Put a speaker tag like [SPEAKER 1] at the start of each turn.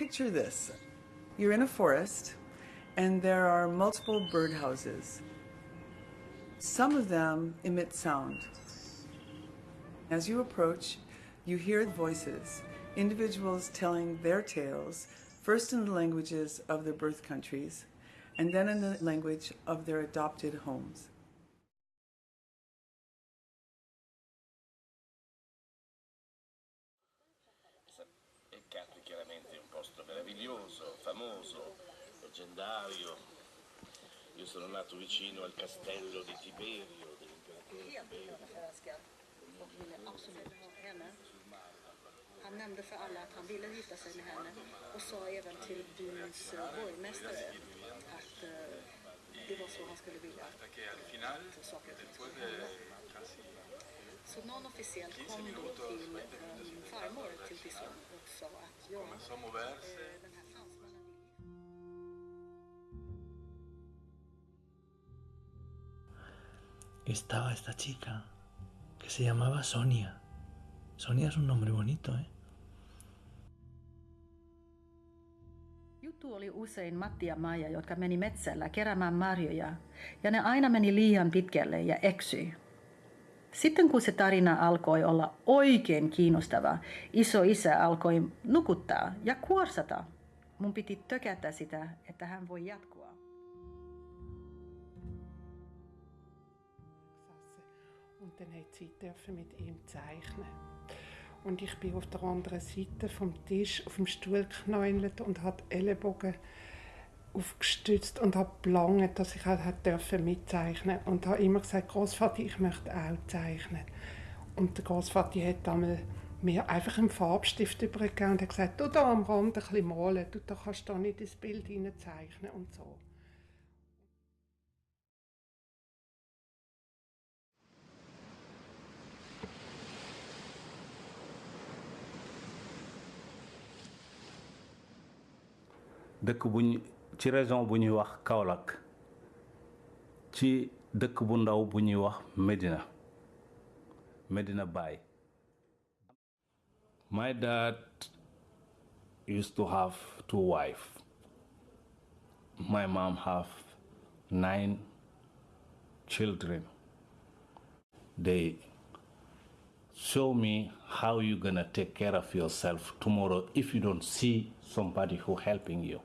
[SPEAKER 1] picture this. You're in a forest, and there are multiple birdhouses. Some of them emit sound. As you approach, you hear voices, individuals telling their tales, first in the languages of their birth countries, and then in the language of their adopted homes.
[SPEAKER 2] Capri chiaramente è un posto meraviglioso, famoso, leggendario. Io sono nato vicino al castello di Tiberio, dell'imperatore Tiberio.
[SPEAKER 3] Han nämnde för alla att han ville gifta sig med henne och sa även till byns borgmästare att det var så han skulle vilja att saker och ting skulle hända. Så någon officiellt kom då till min farmor till Bison och sa att den här fransmannen
[SPEAKER 4] Estaba esta chica que se llamaba Sonia. Sonia es un nombre bonito, ¿eh?
[SPEAKER 3] Juttu oli usein Matti ja Maija, jotka meni metsällä keräämään marjoja, ja ne aina meni liian pitkälle ja eksyi. Sitten kun se tarina alkoi olla oikein kiinnostava, isoisä alkoi nukuttaa ja kuorsata. Mun piti tökätä sitä, että hän voi jatkua.
[SPEAKER 5] Und dann hat sie mit ihm zeichnen. Und ich bin auf der anderen Seite vom Tisch auf dem Stuhl geknäult und habe die Ellenbogen aufgestützt und habe gelangt, dass ich halt mitzeichnen durfte. Und habe immer gesagt, Großvater, ich möchte auch zeichnen. Und der Großvater hat einmal mir einfach einen Farbstift übergegeben und hat gesagt, du da am Rand ein bisschen malen, du da kannst da nicht ins Bild hineinzeichnen und so.
[SPEAKER 6] dëkk ci région bu ñuy wax Kaolack ci dëkk bu ndaw bu ñuy wax Medina Baye. My dad used to have 2 wives. My mom have 9 children. They show me how you're gonna take care of yourself tomorrow if you don't see somebody who helping you.